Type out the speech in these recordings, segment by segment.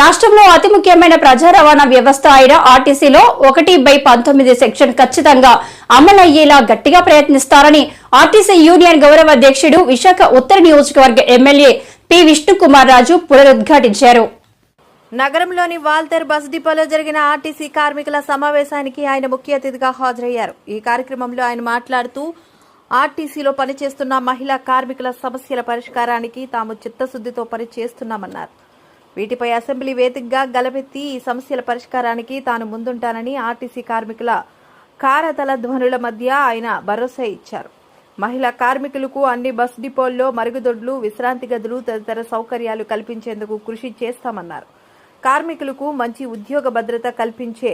రాష్ట్రంలో అతి ముఖ్యమైన ప్రజా రవాణా వ్యవస్థ అయిన ఆర్టీసీలో 1/19 సెక్షన్ ఖచ్చితంగా అమలయ్యేలా గట్టిగా ప్రయత్నిస్తారని ఆర్టీసీ యూనియన్ గౌరవ అధ్యక్షుడు విశాఖ ఉత్తర నియోజకవర్గ ఎమ్మెల్యే పి విష్ణుకుమార్ రాజు పునరుద్ఘాటించారు. నగరంలోని వాల్తేర్ బస్ డిపోలో జరిగిన ఆర్టీసీ కార్మికుల సమావేశానికి ఆయన ముఖ్య అతిథిగా హాజరయ్యారు. ఈ కార్యక్రమంలో ఆయన మాట్లాడుతూ ఆర్టీసీలో పనిచేస్తున్న మహిళా కార్మికుల సమస్యల పరిష్కారానికి తాము చిత్తశుద్దితో పనిచేస్తున్నామన్నారు. వీటిపై అసెంబ్లీ వేదికగా గలమెత్తి ఈ సమస్యల పరిష్కారానికి తాను ముందుంటానని ఆర్టీసీ కార్మికుల కారతల ధ్వనుల మధ్య ఆయన భరోసా ఇచ్చారు. మహిళా కార్మికులకు అన్ని బస్ డిపోల్లో మరుగుదొడ్లు, విశ్రాంతి గదులు తదితర సౌకర్యాలు కల్పించేందుకు కృషి చేస్తామన్నారు. కార్మికులకు మంచి ఉద్యోగ భద్రత కల్పించే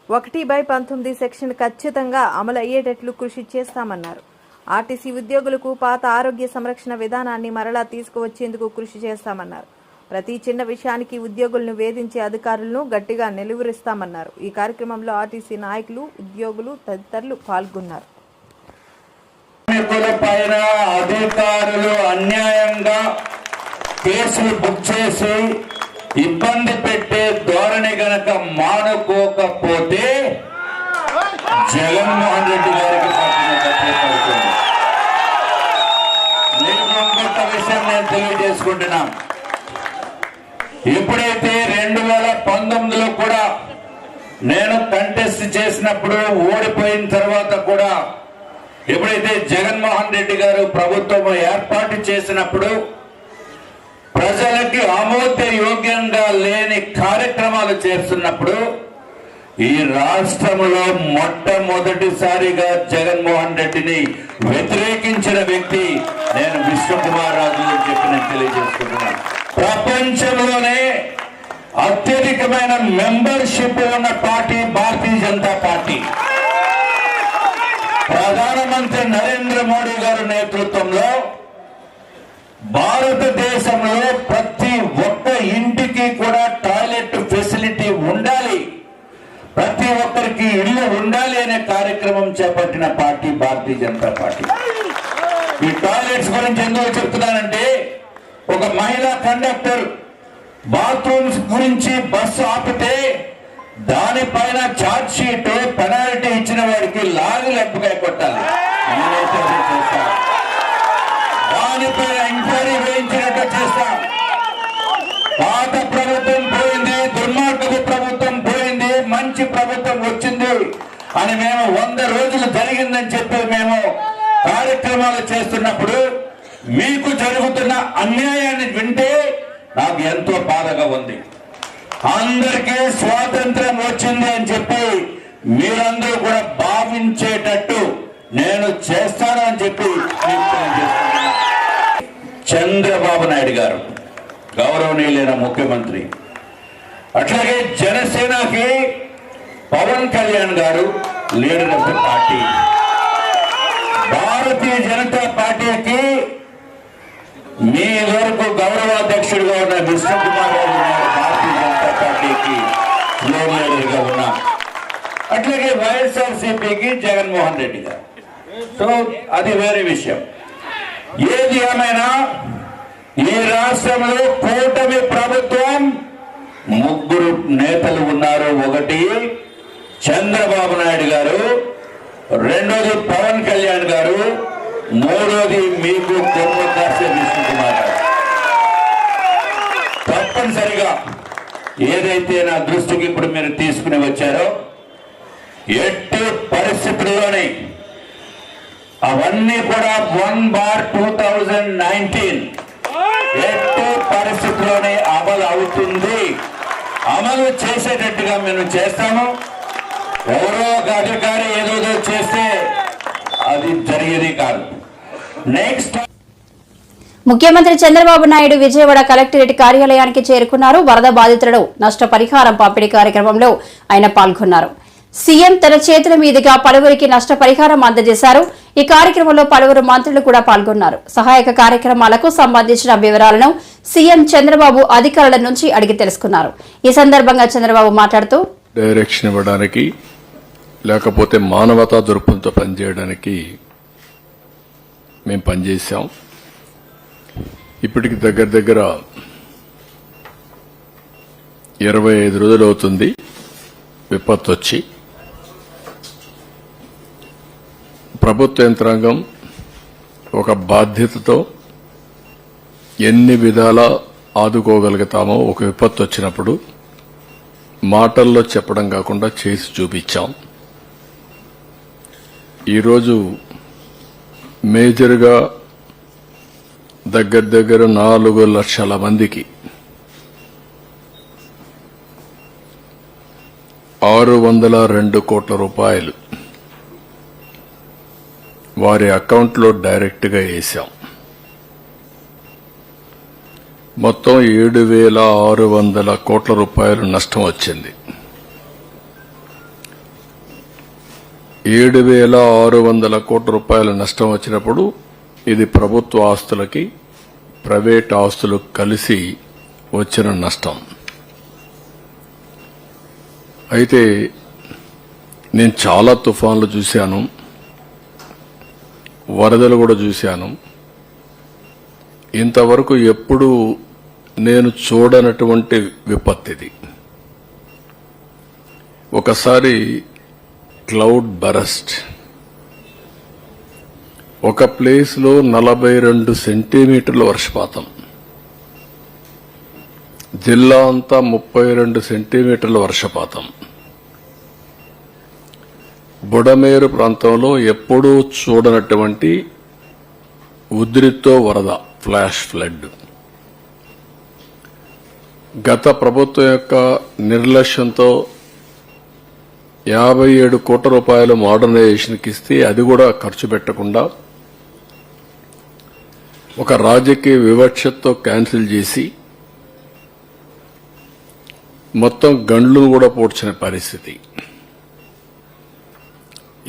1/19 సెక్షన్ ఖచ్చితంగా అమలు అయ్యేటట్లు కృషి చేస్తామన్నారు. ఆర్టీసీ ఉద్యోగులకు పాత ఆరోగ్య సంరక్షణ విధానాన్ని మరలా తీసుకువచ్చేందుకు కృషి చేస్తామన్నారు. ప్రతి చిన్న విషయానికి ఉద్యోగులను వేధించే అధికారులను గట్టిగా నిలువరిస్తామన్నారు. ఈ కార్యక్రమంలో ఆర్టీసీ నాయకులు, ఉద్యోగులు తదితరులు పాల్గొన్నారు. అధికారులు అన్యాయంగా కేసులు బుక్ చేసి ఇబ్బంది పెట్టే ధోరణి గనక మానుకోకపోతే జగన్మోహన్ రెడ్డి గారికి ఇంకొక విషయం నేను తెలియజేసుకుంటున్నా. ఎప్పుడైతే 2019లో కూడా నేను కంటెస్ట్ చేసినప్పుడు ఓడిపోయిన తర్వాత కూడా ఎప్పుడైతే జగన్మోహన్ రెడ్డి గారు ప్రభుత్వం ఏర్పాటు చేసినప్పుడు ప్రజలకి ఆమోదయోగ్యంగా లేని కార్యక్రమాలు చేస్తున్నప్పుడు ఈ రాష్ట్రంలో మొట్టమొదటిసారిగా జగన్మోహన్ రెడ్డిని వ్యతిరేకించిన వ్యక్తి నేను విష్ణుకుమార్ రాజు అని చెప్పి నేను తెలియజేసుకుంటున్నాను. ప్రపంచంలోనే అత్యధికమైన మెంబర్షిప్ ఉన్న పార్టీ భారతీయ జనతా పార్టీ. ప్రధానమంత్రి నరేంద్ర మోడీ గారి నేతృత్వంలో భారతదేశంలో ప్రతి ఒక్క ఇంటికి కూడా టాయిలెట్ ఫెసిలిటీ ఉండాలి, ప్రతి ఒక్కరికి ఇల్లు ఉండాలి అనే కార్యక్రమం చేపట్టిన పార్టీ భారతీయ జనతా పార్టీ. ఈ టాయిలెట్స్ గురించి ఎందుకు చెప్తున్నానంటే, ఒక మహిళా కండక్టర్ బాత్రూమ్స్ గురించి బస్సు ఆపితే దానిపైన ఛార్జ్ షీట్ పెనాల్టీ ఇచ్చిన వాడికి లాగి లెప్పగా కొట్టాలి. దానిపైన ఎంక్వైరీ వేయించినట్టు చేస్తాం. పాత ప్రభుత్వం పోయింది, దుర్మార్గపు ప్రభుత్వం పోయింది, మంచి ప్రభుత్వం వచ్చింది అని మేము 100 రోజులు జరిగిందని చెప్పి మేము కార్యక్రమాలు చేస్తున్నప్పుడు మీకు జరుగుతున్న అన్యాయాన్ని వింటే నాకు ఎంతో బాధగా ఉంది. అందరికీ స్వాతంత్రం వచ్చింది అని చెప్పి మీరందరూ కూడా భావించేటట్టు నేను చేస్తాను అని చెప్పి చంద్రబాబు నాయుడు గారు గౌరవనీయులైన ముఖ్యమంత్రి, అట్లాగే జనసేనకి పవన్ కళ్యాణ్ గారు leader of the party, Bharatiya Janata పార్టీకి మీ వరకు గౌరవాధ్యక్షుడిగా ఉన్న విష్ణుకుమార్ రాజు గారు భారతీయ జనతా పార్టీకి ఫ్లోర్ లీడర్గా ఉన్నా, అట్లాగే వైఎస్ఆర్సీపీకి జగన్మోహన్ రెడ్డి గారు. సో అది వేరే విషయం. ఏది ఏమైనా ఈ రాష్ట్రంలో కూటమి ప్రభుత్వం 3 నేతలు ఉన్నారు. ఒకటి చంద్రబాబు నాయుడు గారు, రెండోది పవన్ కళ్యాణ్ గారు, మూడోది మీకు కొమ్ము కాసే విష్ణుకుమార్ గారు. తప్పనిసరిగా ఏదైతే నా దృష్టికి ఇప్పుడు మీరు తీసుకుని వచ్చారో ఎట్టి పరిస్థితుల్లోనే అవన్నీ కూడా 1/2019 ఎట్టి పరిస్థితుల్లోనే అమలు అవుతుంది. అమలు చేసేటట్టుగా మేము చేస్తాము. ఎవరో ఒక అధికారి ఏదో చేస్తే అది జరిగేది కాదు. నెక్స్ట్ ముఖ్యమంత్రి చంద్రబాబు నాయుడు విజయవాడ కలెక్టరేట్ కార్యాలయానికి చేరుకున్నారు. వరద బాధితులను నష్టపరిహారం పంపిణీ కార్యక్రమంలో ఆయన పాల్గొన్నారు. సీఎం తన చేతుల మీదుగా పలువురికి నష్టపరిహారం అందజేశారు. ఈ కార్యక్రమంలో పలువురు మంత్రులు కూడా పాల్గొన్నారు. సహాయక కార్యక్రమాలకు సంబంధించిన వివరాలను సీఎం చంద్రబాబు అధికారుల నుంచి అడిగి తెలుసుకున్నారు. ఈ సందర్భంగా చంద్రబాబు మాట్లాడుతూ, డైరెక్షన్ ఇవ్వడానికి లేకపోతే మానవతా దృక్పథంతో పనిచేయడానికి మేము పనిచేశాం. ఇప్పటికి దగ్గర 25 రోజులవుతుంది విపత్తు వచ్చి. ప్రభుత్వ యంత్రాంగం ఒక బాధ్యతతో ఎన్ని విధాలా ఆదుకోగలుగుతామో ఒక విపత్తు వచ్చినప్పుడు మాటల్లో చెప్పడం కాకుండా చేసి చూపించాం. ఈరోజు మేజర్గా దగ్గర 4 లక్షల మందికి 602 కోట్ల రూపాయలు వారి అకౌంట్లో డైరెక్ట్గా వేశాం. మొత్తం 7,600 కోట్ల రూపాయలు నష్టం వచ్చింది. 7,600 కోట్ల రూపాయల నష్టం వచ్చినప్పుడు ఇది ప్రభుత్వ ఆస్తులకి ప్రైవేట్ ఆస్తులు కలిసి వచ్చిన నష్టం. అయితే నేను చాలా తుఫాన్లు చూశాను, వరదలు కూడా చూశాను. ఇంతవరకు ఎప్పుడూ నేను చూడనటువంటి విపత్తిది. ఒకసారి క్లౌడ్ బరస్ట్, ఒక ప్లేస్లో 42 సెంటీమీటర్ల వర్షపాతం, జిల్లా అంతా 32 సెంటీమీటర్ల వర్షపాతం. బుడమేరు ప్రాంతంలో ఎప్పుడూ చూడనటువంటి ఉధృతితో వరద, ఫ్లాష్ ఫ్లడ్. గత ప్రభుత్వం యొక్క నిర్లక్ష్యంతో 57 కోట్ల రూపాయలు మోడర్నైజేషన్కి ఇస్తే అది కూడా ఖర్చు పెట్టకుండా ఒక రాజకీయ వివక్షతో క్యాన్సిల్ చేసి మొత్తం గండ్లను కూడా పోడ్చిన పరిస్థితి.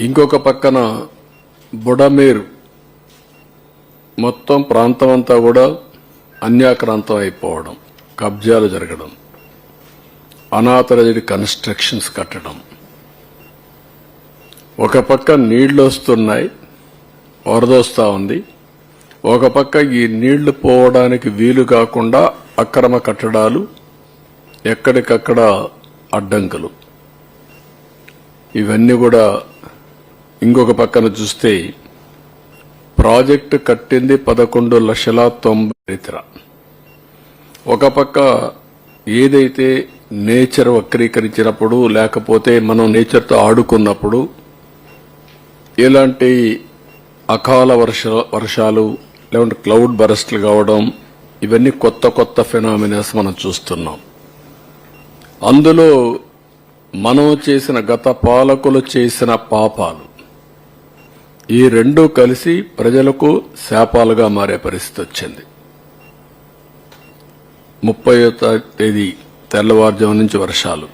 ఇంకొక పక్కన బుడమేరు మొత్తం ప్రాంతం అంతా కూడా అన్యాక్రాంతం అయిపోవడం, కబ్జాలు జరగడం, అనాథరైజ్డ్ కన్స్ట్రక్షన్స్ కట్టడం. ఒక పక్క నీళ్లు వస్తున్నాయి, వరదొస్తా ఉంది. ఒక పక్క ఈ నీళ్లు పోవడానికి వీలు కాకుండా అక్రమ కట్టడాలు, ఎక్కడికక్కడ అడ్డంకులు. ఇవన్నీ కూడా ఇంకొక పక్కన చూస్తే ప్రాజెక్టు కట్టింది 11,90,000. ఒక పక్క ఏదైతే నేచర్ వక్రీకరించినప్పుడు, లేకపోతే మనం నేచర్తో ఆడుకున్నప్పుడు ఇలాంటి అకాల వర్షాలు లేకుంటే క్లౌడ్ బరస్ట్లు కావడం, ఇవన్నీ కొత్త కొత్త ఫెనామినాస్ మనం చూస్తున్నాం. అందులో మనం చేసిన, గత పాలకులు చేసిన పాపాలు ఈ రెండూ కలిసి ప్రజలకు శాపాలుగా మారే పరిస్థితి వచ్చింది. 30వ తేదీ తెల్లవారుజాము నుంచి వర్షాలు.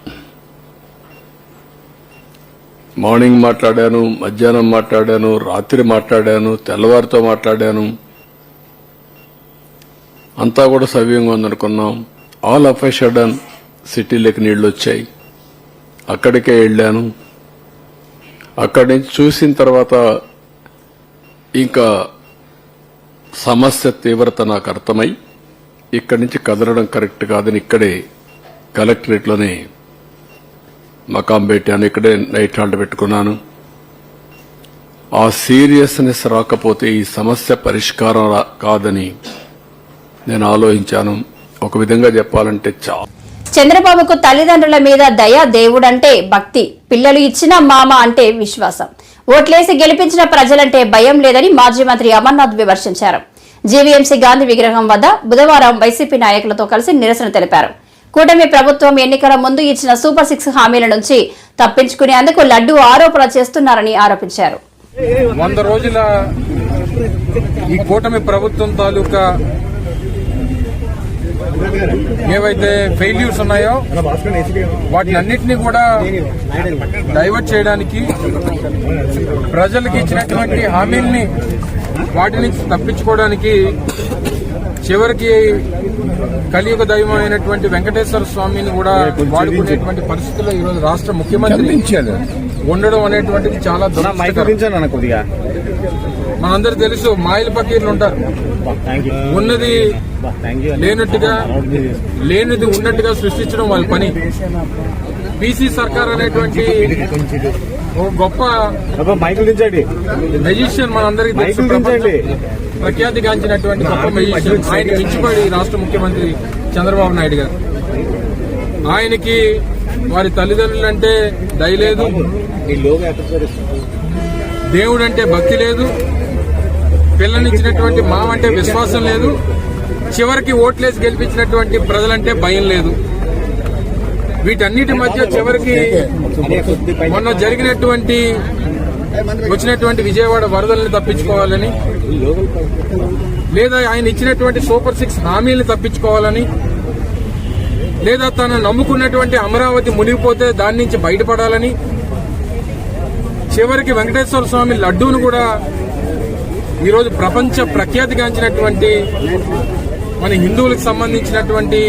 మార్నింగ్ మాట్లాడాను, మధ్యాహ్నం మాట్లాడాను, రాత్రి మాట్లాడాను, తెల్లవారితో మాట్లాడాను. అంతా కూడా సవ్యంగా ఉందనుకున్నాం. ఆల్ ఆఫ్ ఎ సడన్ సిటీలోకి నీళ్లు వచ్చాయి. అక్కడికే వెళ్ళాను. అక్కడి నుంచి చూసిన తర్వాత ఇంకా సమస్య తీవ్రత నాకు అర్థమై ఇక్కడి నుంచి కదలడం కరెక్ట్ కాదని ఇక్కడే కలెక్టరేట్లోనే మకాం పెట్టాను. ఇక్కడే నైట్ హాల్ట్ పెట్టుకున్నాను. ఆ సీరియస్నెస్ రాకపోతే ఈ సమస్య పరిష్కారం కాదని నేను ఆలోచించాను. ఒక విధంగా చెప్పాలంటే చంద్రబాబుకు తల్లిదండ్రుల మీద దయ, దేవుడంటే భక్తి, పిల్లలు ఇచ్చిన మామ అంటే విశ్వాసం, ఓట్లేసి గెలిపించిన ప్రజలంటే భయం లేదని మాజీ మంత్రి అమర్నాథ్ విమర్శించారు. జీవీఎంసీ గాంధీ విగ్రహం వద్ద బుధవారం వైసీపీ నాయకులతో కలిసి నిరసన తెలిపారు. కూటమి ప్రభుత్వం ఎన్నికల ముందు ఇచ్చిన సూపర్ 6 హామీల నుంచి తప్పించుకునేందుకు లడ్డూ ఆరోపణ చేస్తున్నారని ఆరోపించారు. 100 రోజుల ఈ కూటమి ప్రభుత్వం తాలూకా ఏవైతే ఫెయిల్యూర్స్ ఉన్నాయో వాటిని అన్నింటినీ కూడా డైవర్ట్ చేయడానికి, ప్రజలకు ఇచ్చినటువంటి హామీల్ని వాటి నుంచి తప్పించుకోవడానికి చివరికి కలియుగ దైవం అయినటువంటి వెంకటేశ్వర స్వామిని కూడా వాడుకునేటువంటి పరిస్థితుల్లో ఈరోజు రాష్ట్ర ముఖ్యమంత్రి ఉండడం అనేటువంటిది చాలా దురదృష్టకరం. మనందరూ తెలుసు, మాయల పకీర్లు ఉంటారు. ఉన్నది లేనట్టుగా, లేనిది ఉన్నట్టుగా సృష్టించడం వాళ్ళ పని. బీసీ సర్కార్ అనేటువంటి ఒక గొప్ప మెజిషియన్ మనందరికీ తెలుసు, ప్రఖ్యాతిగాంచినటువంటి గొప్ప మెజిషియన్. ఆయన మించిపోయి రాష్ట్ర ముఖ్యమంత్రి చంద్రబాబు నాయుడు గారు. ఆయనకి వారి తల్లిదండ్రులంటే దయ లేదు, దేవుడంటే భక్తి లేదు, పిల్లనిచ్చినటువంటి మావంటే విశ్వాసం లేదు, చివరికి ఓట్లేసి గెలిపించినటువంటి ప్రజలంటే భయం లేదు. వీటన్నిటి మధ్య చివరికి మొన్న వచ్చినటువంటి విజయవాడ వరదల్ని తప్పించుకోవాలని, లేదా ఆయన ఇచ్చినటువంటి సూపర్ 6 హామీలను తప్పించుకోవాలని, లేదా తను నమ్ముకున్నటువంటి అమరావతి మునిగిపోతే దాని నుంచి బయటపడాలని, చివరికి వెంకటేశ్వర స్వామి లడ్డూను కూడా ఈరోజు ప్రపంచ ప్రఖ్యాతిగాంచినటువంటి మన హిందువులకు సంబంధించినటువంటి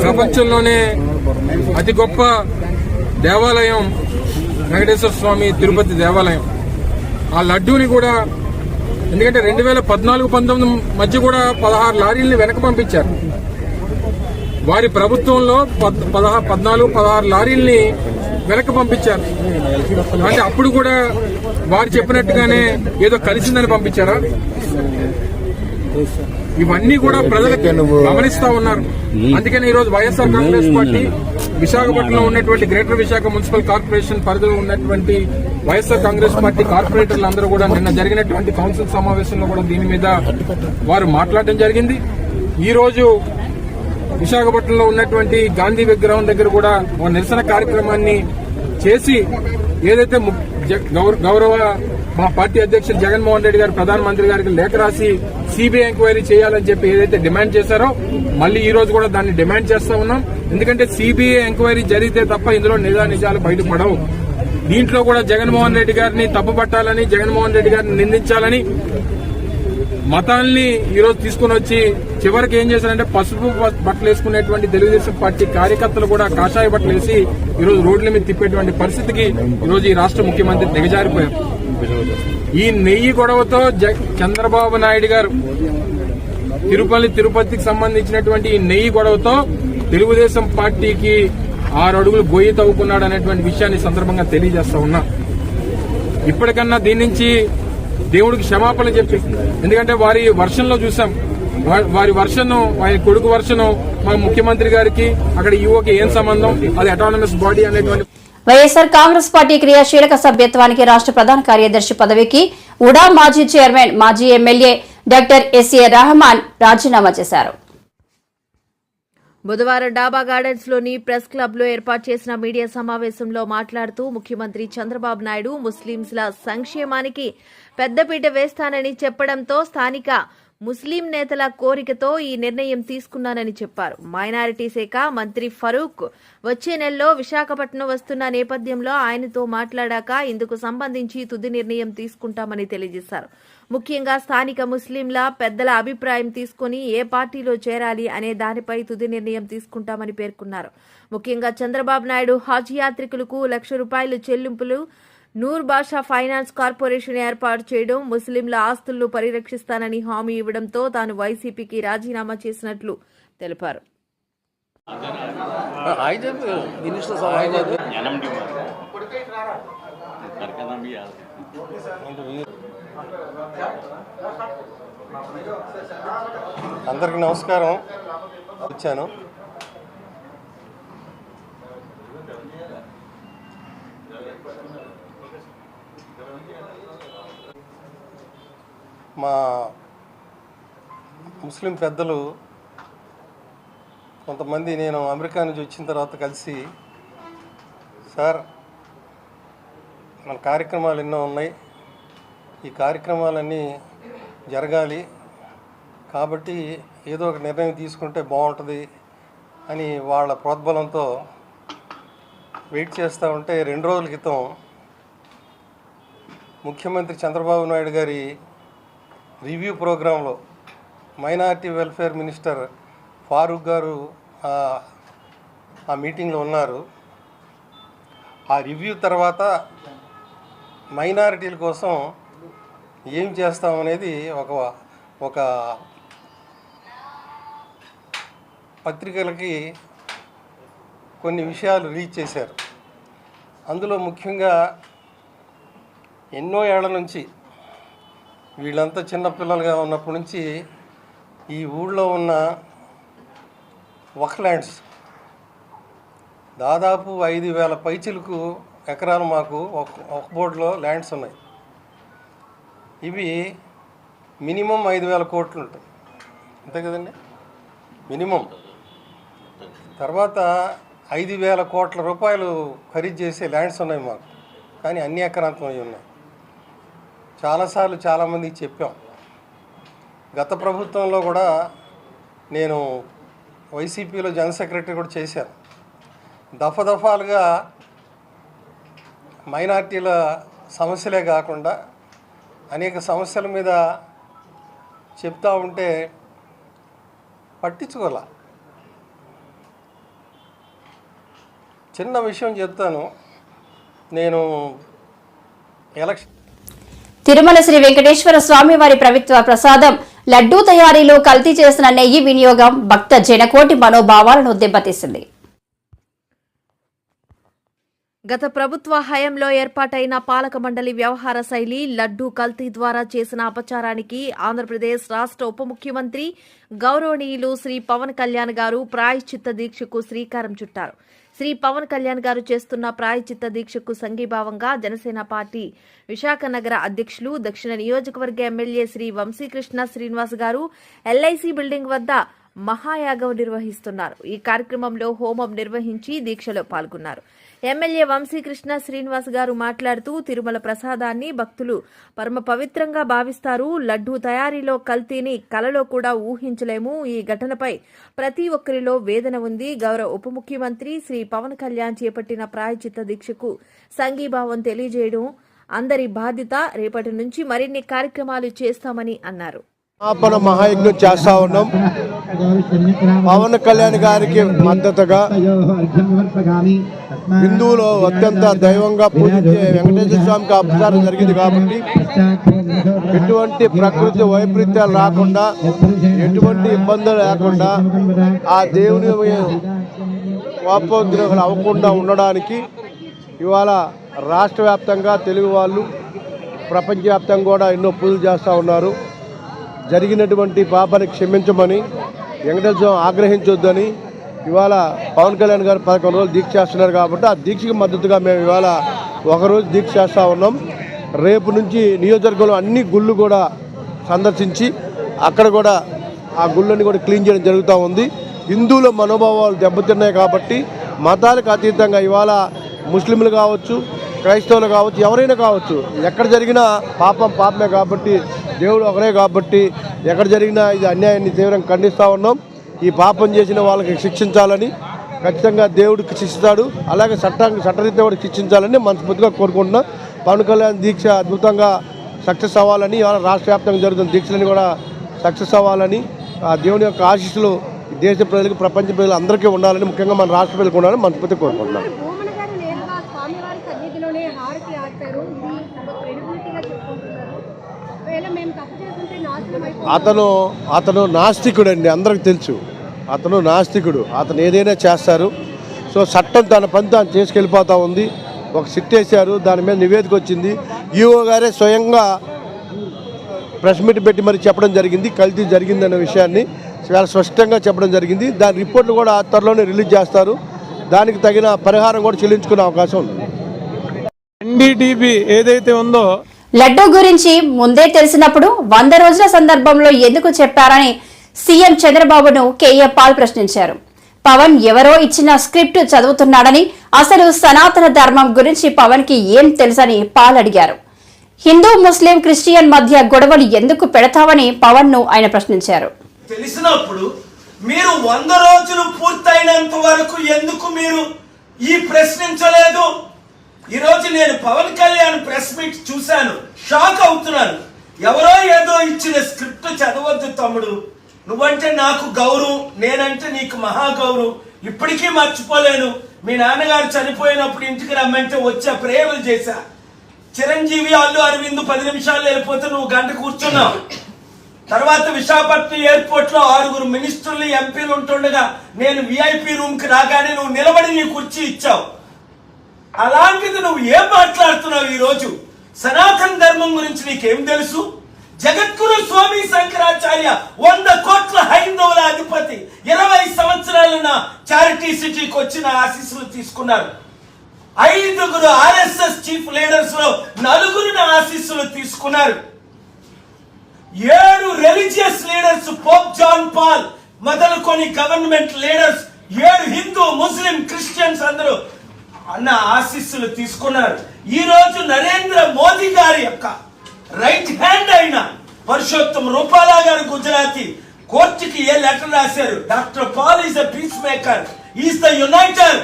ప్రపంచంలోనే అతి గొప్ప దేవాలయం వెంకటేశ్వర స్వామి తిరుపతి దేవాలయం. ఆ లడ్డూని కూడా, ఎందుకంటే 2014-19 మధ్య కూడా 16 లారీల్ని వెనక పంపించారు. వారి ప్రభుత్వంలో 14-16 లారీల్ని వెనక్కి పంపించారు. అంటే అప్పుడు కూడా వారు చెప్పినట్టుగానే ఏదో కలిసిందని పంపించారా? ఇవన్నీ కూడా ప్రజలకు గమనిస్తా ఉన్నారు. అందుకని ఈరోజు వైఎస్ఆర్ కాంగ్రెస్ పార్టీ విశాఖపట్నంలో ఉన్నటువంటి గ్రేటర్ విశాఖ మున్సిపల్ కార్పొరేషన్ పరిధిలో ఉన్నటువంటి వైఎస్ఆర్ కాంగ్రెస్ పార్టీ కార్పొరేటర్లు అందరూ కూడా నిన్న జరిగినటువంటి కౌన్సిల్ సమావేశంలో కూడా దీని మీద వారు మాట్లాడడం జరిగింది. ఈ రోజు విశాఖపట్నంలో ఉన్నటువంటి గాంధీ విగ్రహం దగ్గర కూడా ఒక నిరసన కార్యక్రమాన్ని చేసి, ఏదైతే గౌరవ మా పార్టీ అధ్యక్షులు జగన్మోహన్ రెడ్డి గారు ప్రధానమంత్రి గారికి లేఖ రాసి సిబిఐ ఎంక్వైరీ చేయాలని చెప్పి ఏదైతే డిమాండ్ చేశారో, మళ్ళీ ఈ రోజు కూడా దాన్ని డిమాండ్ చేస్తా ఉన్నాం. ఎందుకంటే సిబిఐ ఎంక్వైరీ జరిగితే తప్ప ఇందులో నిజాలు బయటపడవు. దీంట్లో కూడా జగన్మోహన్ రెడ్డి గారిని తప్పుపట్టాలని, జగన్మోహన్ రెడ్డి గారిని నిందించాలని మతాల్ని ఈరోజు తీసుకుని వచ్చి చివరికి ఏం చేశారంటే పసుపు బట్టలు వేసుకునేటువంటి తెలుగుదేశం పార్టీ కార్యకర్తలు కూడా కాషాయ బట్టలు వేసి ఈరోజు రోడ్ల మీద తిప్పేటువంటి పరిస్థితికి ఈరోజు ఈ రాష్ట్ర ముఖ్యమంత్రి దిగజారిపోయారు. ఈ నెయ్యి గొడవతో చంద్రబాబు నాయుడు గారు తిరుపతికి సంబంధించినటువంటి ఈ నెయ్యి గొడవతో తెలుగుదేశం పార్టీకి 6 అడుగులు గొయ్యి తవ్వుకున్నాడు అనేటువంటి విషయాన్ని సందర్భంగా తెలియజేస్తా ఉన్నా. ఇప్పటికన్నా దీని నుంచి దేవుడికి క్షమాపణ చెప్పి, ఎందుకంటే వారి వర్షంలో చూసాం, వారి వర్షను, వారి కొడుకు వర్షను మా ముఖ్యమంత్రి గారికి అక్కడ ఈవోకి ఏం సంబంధం, అది అటానమస్ బాడీ అనేటువంటి. వైఎస్ఆర్ కాంగ్రెస్ పార్టీ క్రియాశీలక సభ్యత్వానికి రాష్ట్ర ప్రధాన కార్యదర్శి పదవికి ఉడా మాజీ చైర్మన్, మాజీ ఎమ్మెల్యే డాక్టర్ ఎస్ఏ రెహమాన్ రాజీనామా చేశారు. బుధవారం డాబా గార్డెన్స్ లోని ప్రెస్ క్లబ్ లో ఏర్పాటు చేసిన మీడియా సమావేశంలో మాట్లాడుతూ ముఖ్యమంత్రి చంద్రబాబు నాయుడు ముస్లింల సంక్షేమానికి పెద్దపీట వేస్తానని చెప్పడంతో స్థానిక ముస్లిం నేతల కోరికతో ఈ నిర్ణయం తీసుకున్నానని చెప్పారు. మైనారిటీ శాఖ మంత్రి ఫరూక్ వచ్చే నెలలో విశాఖపట్నం వస్తున్న నేపథ్యంలో ఆయనతో మాట్లాడాక ఇందుకు సంబంధించి తుది నిర్ణయం తీసుకుంటామని తెలియజేశారు. ముఖ్యంగా స్థానిక ముస్లింల పెద్దల అభిప్రాయం తీసుకుని ఏ పార్టీలో చేరాలి అనే దానిపై తుది నిర్ణయం తీసుకుంటామని పేర్కొన్నారు. ముఖ్యంగా చంద్రబాబు నాయుడు హజ్ యాత్రికులకు ₹1,00,000 చెల్లింపులు, నూర్ బాషా ఫైనాన్స్ కార్పొరేషన్ ఏర్పాటు చేయడం, ముస్లింల ఆస్తులను పరిరక్షిస్తానని హామీ ఇవ్వడంతో తాను వైసీపీకి రాజీనామా చేసినట్లు తెలిపారు. అందరికీ నమస్కారం. వచ్చాను. మా ముస్లిం పెద్దలు కొంతమంది నేను అమెరికా నుంచి వచ్చిన తర్వాత కలిసి, సార్ మన కార్యక్రమాలు ఎన్నో ఉన్నాయి, ఈ కార్యక్రమాలన్నీ జరగాలి కాబట్టి ఏదో ఒక నిర్ణయం తీసుకుంటే బాగుంటుంది అని వాళ్ళ ప్రోద్బలంతో వెయిట్ చేస్తూ ఉంటే 2 రోజుల క్రితం ముఖ్యమంత్రి చంద్రబాబు నాయుడు గారి రివ్యూ ప్రోగ్రాంలో మైనారిటీ వెల్ఫేర్ మినిస్టర్ ఫారూక్ గారు ఆ మీటింగ్లో ఉన్నారు. ఆ రివ్యూ తర్వాత మైనారిటీల కోసం ఏం చేస్తామనేది ఒక పత్రికలకి కొన్ని విషయాలు రీచ్ చేశారు. అందులో ముఖ్యంగా ఎన్నో ఏళ్ల నుంచి వీళ్ళంతా చిన్నపిల్లలుగా ఉన్నప్పటి నుంచి ఈ ఊళ్ళో ఉన్న వక్ఫ్ ల్యాండ్స్ దాదాపు 5,000 పైచిలకు ఎకరాలు మాకు ఒక బోర్డులో ల్యాండ్స్ ఉన్నాయి. ఇవి మినిమం 5,000 కోట్లు ఉంటాయి, అంతే కదండి మినిమం. తర్వాత 5,000 కోట్ల రూపాయలు ఖరీదు చేసే ల్యాండ్స్ ఉన్నాయి మాకు, కానీ అన్ని ఎకరాంతం అవి ఉన్నాయి. చాలాసార్లు చాలామందికి చెప్పాం. గత ప్రభుత్వంలో కూడా నేను వైసీపీలో జనరల్ సెక్రటరీ కూడా చేశాను. దఫాలుగా మైనార్టీల సమస్యలే కాకుండా అనేక సమస్యల మీద చెప్తా ఉంటే పట్టించుకోలే. చిన్న విషయం చెప్తాను. నేను తిరుమల శ్రీ వెంకటేశ్వర స్వామి వారి ప్రభుత్వ ప్రసాదం లడ్డూ తయారీలో కల్తీ చేసిన నెయ్యి వినియోగం భక్త జనకోటి మనోభావాలను దెబ్బతీసింది. గత ప్రభుత్వ హయాంలో ఏర్పాటైన పాలక మండలి వ్యవహార శైలి లడ్డూ కల్తీ ద్వారా చేసిన అపచారానికి ఆంధ్రప్రదేశ్ రాష్ట్ర ఉప ముఖ్యమంత్రి గౌరవనీయులు శ్రీ పవన్ కళ్యాణ్ గారు ప్రాయశ్చిత్త దీక్షకు శ్రీకారం చుట్టారు. శ్రీ పవన్ కళ్యాణ్ గారు చేస్తున్న ప్రాయశ్చిత్త దీక్షకు సంఘీభావంగా జనసేన పార్టీ విశాఖ నగర అధ్యక్షులు దక్షిణ నియోజకవర్గ ఎమ్మెల్యే శ్రీ వంశీకృష్ణ శ్రీనివాస్ గారు ఎల్ఐసి బిల్డింగ్ వద్ద మహాయాగం నిర్వహిస్తున్నారు. ఈ కార్యక్రమంలో హోమం నిర్వహించి దీక్షలో పాల్గొన్నారు. ఎమ్మెల్యే వంశీకృష్ణ శ్రీనివాస్ గారు మాట్లాడుతూ తిరుమల ప్రసాదాన్ని భక్తులు పరమ పవిత్రంగా భావిస్తారు. లడ్డూ తయారీలో కల్తీని కలలో కూడా ఊహించలేము. ఈ ఘటనపై ప్రతి ఒక్కరిలో వేదన ఉంది. గౌరవ ఉప ముఖ్యమంత్రి శ్రీ పవన్ కళ్యాణ్ చేపట్టిన ప్రాయశ్చిత్త దీక్షకు సంఘీభావం తెలియజేయడం అందరి బాధ్యత. రేపటి నుంచి మరిన్ని కార్యక్రమాలు చేస్తామని అన్నారు. సమాపన మహాయజ్ఞం చేస్తా ఉన్నాం. పవన్ కళ్యాణ్ గారికి మద్దతుగా హిందువులు అత్యంత దైవంగా పూజించే వెంకటేశ్వర స్వామికి అపచారం జరిగింది కాబట్టి ఎటువంటి ప్రకృతి వైపరీత్యాలు రాకుండా, ఎటువంటి ఇబ్బందులు లేకుండా, ఆ దేవుని కోపోద్రేకాలు అవ్వకుండా ఉండడానికి ఇవాళ రాష్ట్ర వ్యాప్తంగా తెలుగు వాళ్ళు ప్రపంచవ్యాప్తంగా కూడా ఎన్నో పూజలు చేస్తూ ఉన్నారు. జరిగినటువంటి పాపాన్ని క్షమించమని, వెంకటేశ్వర ఆగ్రహించొద్దని ఇవాళ పవన్ కళ్యాణ్ గారు 11 రోజులు దీక్ష చేస్తున్నారు కాబట్టి ఆ దీక్షకు మద్దతుగా మేము ఇవాళ ఒకరోజు దీక్ష చేస్తూ ఉన్నాం. రేపు నుంచి నియోజకవర్గంలో అన్ని గుళ్ళు కూడా సందర్శించి అక్కడ కూడా ఆ గుళ్ళని కూడా క్లీన్ చేయడం జరుగుతూ ఉంది. హిందువుల మనోభావాలు దెబ్బతిన్నాయి కాబట్టి మతాలకు అతీతంగా ఇవాళ ముస్లింలు కావచ్చు, క్రైస్తవులు కావచ్చు, ఎవరైనా కావచ్చు, ఎక్కడ జరిగినా పాపమే కాబట్టి, దేవుడు ఒకరే కాబట్టి ఎక్కడ జరిగినా ఇది అన్యాయాన్ని తీవ్రంగా ఖండిస్తూ ఉన్నాం. ఈ పాపం చేసిన వాళ్ళకి శిక్షించాలని ఖచ్చితంగా దేవుడికి శిక్షిస్తాడు. అలాగే చట్టరీత్యా కూడా శిక్షించాలని మనస్ఫూర్తిగా కోరుకుంటున్నాం. పవన్ కళ్యాణ్ దీక్ష అద్భుతంగా సక్సెస్ అవ్వాలని, ఇవాళ రాష్ట్ర వ్యాప్తంగా జరుగుతున్న దీక్షలని కూడా సక్సెస్ అవ్వాలని, ఆ దేవుని యొక్క ఆశీస్సులు దేశ ప్రజలకు, ప్రపంచ ప్రజలు అందరికీ ఉండాలని, ముఖ్యంగా మన రాష్ట్ర ప్రజలకు ఉండాలని మనస్ఫూర్తిగా కోరుకుంటున్నాం. అతను నాస్తికుడు అండి, అందరికి తెలుసు. అతను నాస్తికుడు, అతను ఏదైనా చేస్తారు. సో చట్టం తన పని తాను చేసుకెళ్ళిపోతూ ఉంది. ఒక సిట్ వేశారు, దాని మీద నివేదిక వచ్చింది. ఈఓ గారే స్వయంగా ప్రెస్ మీట్ పెట్టి మరి చెప్పడం జరిగింది, కల్తీ జరిగిందన్న విషయాన్ని చాలా స్పష్టంగా చెప్పడం జరిగింది. దాని రిపోర్ట్లు కూడా త్వరలోనే రిలీజ్ చేస్తారు. దానికి తగిన పరిహారం కూడా చెల్లించుకునే అవకాశం ఉంది. ఎన్డీటీవీ ఏదైతే ఉందో లడ్డూ గురించి ముందే తెలిసినప్పుడు 100 రోజుల సందర్భంలో ఎందుకు చెప్పారని సీఎం చంద్రబాబును కేఏ పాల్ ప్రశ్నించారు. పవన్ ఎవరో ఇచ్చిన స్క్రిప్ట్ చదువుతున్నాడని, అసలు సనాతన ధర్మం గురించి పవన్ కి ఏం తెలుసని పాల్ అడిగారు. హిందూ, ముస్లిం, క్రిస్టియన్ మధ్య గొడవలు ఎందుకు పెడతావని పవన్ ను ఆయన ప్రశ్నించారు. తెలిసినప్పుడు మీరు 100 రోజులు పూర్తయినంత వరకు ఎందుకు మీరు ఈ ప్రశ్నించలేదు? ఈ రోజు నేను పవన్ కళ్యాణ్ ప్రెస్ మీట్ చూశాను, షాక్ అవుతున్నాను. ఎవరో ఏదో ఇచ్చిన స్క్రిప్ట్ చదవద్దు తమ్ముడు, నువ్వంటే నాకు గౌరవం, నేనంటే నీకు మహా గౌరవం, ఇప్పటికీ మర్చిపోలేను. మీ నాన్నగారు చనిపోయినప్పుడు ఇంటికి రమ్మంటే వచ్చా, ప్రేమలు చేశా. చిరంజీవి, అల్లు అరవింద్ 10 నిమిషాలు వెళ్ళిపోతే నువ్వు గంట కూర్చున్నావు. తర్వాత విశాఖపట్నం ఎయిర్పోర్ట్ లో 6 మినిస్టర్లు, ఎంపీలు ఉంటుండగా నేను విఐపి రూమ్ కి రాగానే నువ్వు నిలబడి నీ కుర్చీ ఇచ్చావు. అలాంటిది నువ్వు ఏం మాట్లాడుతున్నావు ఈ రోజు? సనాతన ధర్మం గురించి నీకేం తెలుసు? జగద్గురు స్వామి శంకరాచార్య 100 కోట్ల హైందవుల అధిపతి 20 సంవత్సరాలున్న చారిటీ సిటీకి వచ్చిన ఆశీస్సులు తీసుకున్నారు. 5 ఆర్ఎస్ఎస్ చీఫ్ లీడర్స్ లో 4 ఆశీస్సులు తీసుకున్నారు. 7 religious leaders, Pope John Paul మొదలుకొని government leaders, 7 Hindu, Muslim, Christians అందరూ అన్న ఆశీస్సులు తీసుకున్నారు. ఈ రోజు నరేంద్ర మోదీ గారి యొక్క రైట్ హ్యాండ్ అయిన పరుషోత్తం రూపాలా గారు గుజరాతీ కోర్టుకి ఏ లెటర్ రాశారు? Doctor Paul is the peacemaker, is the uniter,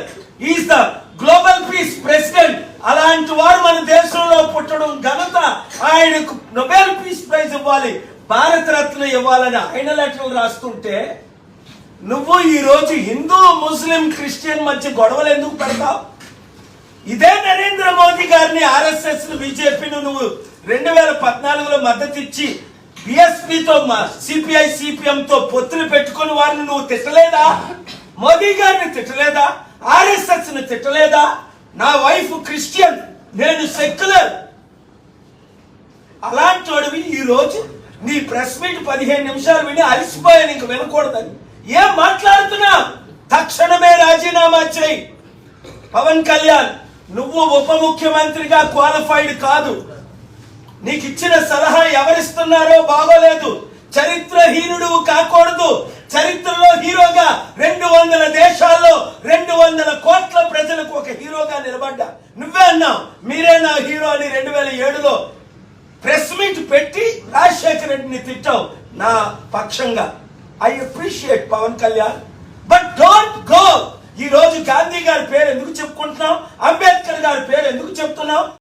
is the global peace president. అలాంటి వారు మన దేశంలో పుట్టడం ఘనత ఆయనకు నోబెల్ పీస్ ప్రైజ్ ఇవ్వాలి, భారత రత్న ఇవ్వాలని ఆయన లెటర్లు రాస్తుంటే నువ్వు ఈ రోజు హిందూ, ముస్లిం, క్రిస్టియన్ మధ్య గొడవలు ఎందుకు పెడతావు? ఇదే నరేంద్ర మోదీ గారిని, ఆర్ఎస్ఎస్ బీజేపీని నువ్వు 2014లో మద్దతు ఇచ్చి బిఎస్పీతో, సిపిఐ సిపిఎం తో పొత్తులు పెట్టుకుని వారిని నువ్వు తిట్టలేదా? మోదీ గారిని తిట్టలేదా? ఆర్ఎస్ఎస్ ని తిట్టలేదా? నా వైఫ్ క్రిస్టియన్, నేను సెక్యులర్. అలాంటి వాడివి ఈ రోజు నీ ప్రెస్ మీట్ 15 నిమిషాలు విని అలసిపోయాను, ఇంక వినకూడదని ఏం మాట్లాడుతున్నా? తక్షణమే రాజీనామా చేయి. పవన్ కళ్యాణ్, నువ్వు ఉప ముఖ్యమంత్రిగా క్వాలిఫైడ్ కాదు. నీకు ఇచ్చిన సలహా ఎవరిస్తున్నారో బాగోలేదు. చరిత్రహీనుడు కాకూడదు. చరిత్రలో హీరోగా 200 దేశాల్లో 200 కోట్ల ప్రజలకు ఒక హీరోగా నిలబడ్డా. నువ్వే అన్నావు మీరే నా హీరో అని 2007లో ప్రెస్ మీట్ పెట్టి రాజశేఖర రెడ్డిని తిట్టావు నా పక్షంగా. I appreciate Pawan Kalyan, but don't go. ఈ రోజు గాంధీ గారి పేరు ఎందుకు చెప్పుకుంటున్నావు? అంబేద్కర్ గారి పేరు ఎందుకు చెప్తున్నావు?